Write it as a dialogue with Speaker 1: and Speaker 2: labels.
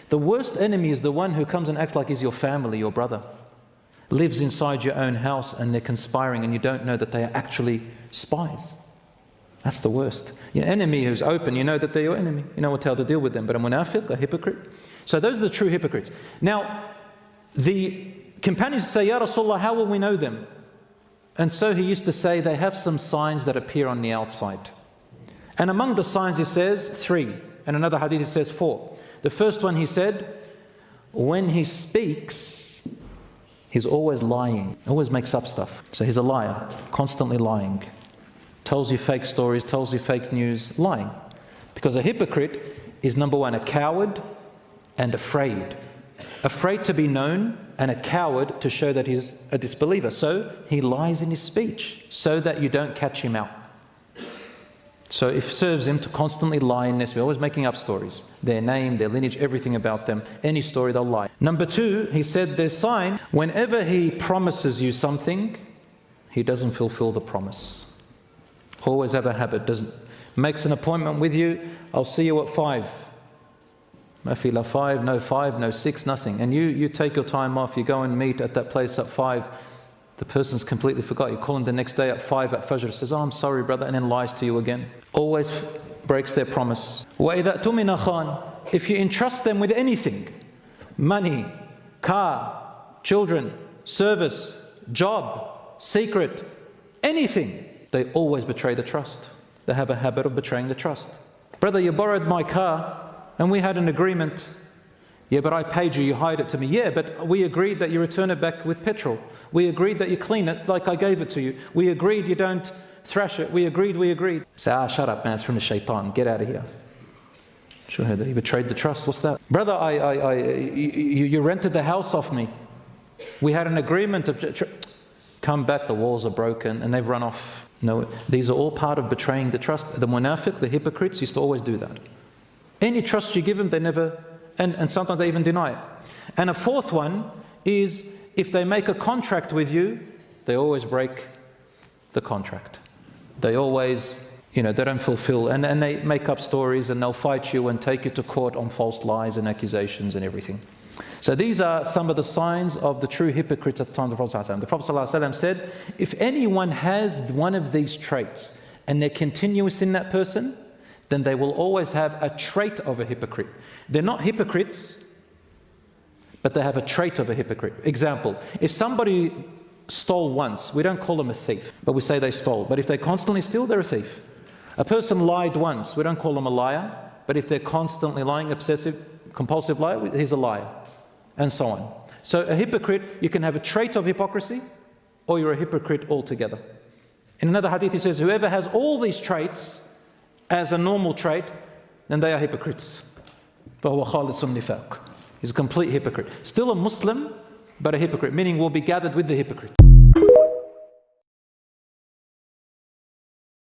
Speaker 1: The worst enemy is the one who comes and acts like he's your family, your brother. Lives inside your own house and they're conspiring and you don't know that they are actually spies. That's the worst. Your enemy who's open, you know that they're your enemy. You know how to deal with them. But a munafiq, a hypocrite. So those are the true hypocrites. Now, the companions say, Ya Rasulullah, how will we know them? And so he used to say, they have some signs that appear on the outside. And among the signs he says 3. And another hadith he says 4. The first one he said, when he speaks, he's always lying, always makes up stuff. So he's a liar, constantly lying. Tells you fake stories, tells you fake news, lying. Because a hypocrite is, number one, a coward and afraid. Afraid to be known and a coward to show that he's a disbeliever. So he lies in his speech so that you don't catch him out. So it serves him to constantly lie in this. We're always making up stories. Their name, their lineage, everything about them. Any story, they'll lie. Number 2, he said their sign, whenever he promises you something, he doesn't fulfill the promise. Always have a habit. Makes an appointment with you, I'll see you at 5. Mafila 5, no 6, nothing. And you take your time off, you go and meet at that place at 5. The person's completely forgot. You call him the next day at 5 at Fajr, says, oh, I'm sorry, brother, and then lies to you again. Always breaks their promise. وَإِذَا تُمِنَ خَانٍ. If you entrust them with anything, money, car, children, service, job, secret, anything, they always betray the trust. They have a habit of betraying the trust. Brother, you borrowed my car and we had an agreement. Yeah, but I paid you, you hired it to me. Yeah, but we agreed that you return it back with petrol. We agreed that you clean it like I gave it to you. We agreed you don't thrash it. We agreed. Say, shut up, man, it's from the shaitan. Get out of here. Sure, he betrayed the trust. What's that? Brother, you rented the house off me. We had an agreement of... Come back, the walls are broken, and they've run off. No, these are all part of betraying the trust. The munafiq, the hypocrites, used to always do that. Any trust you give them, they never... And sometimes they even deny it. And a 4th one is, if they make a contract with you, they always break the contract. They always, they don't fulfill, and they make up stories, and they'll fight you and take you to court on false lies and accusations and everything. So these are some of the signs of the true hypocrites at the time of the Prophet ﷺ. The Prophet ﷺ said, if anyone has one of these traits and they're continuous in that person, then they will always have a trait of a hypocrite. They're not hypocrites, but they have a trait of a hypocrite. Example, if somebody stole once, we don't call them a thief, but we say they stole. But if they constantly steal, they're a thief. A person lied once, we don't call them a liar, but if they're constantly lying, obsessive, compulsive liar, he's a liar, and so on. So a hypocrite, you can have a trait of hypocrisy, or you're a hypocrite altogether. In another hadith he says, whoever has all these traits as a normal trait, then they are hypocrites. He's a complete hypocrite. Still a Muslim, but a hypocrite, meaning will be gathered with the hypocrites.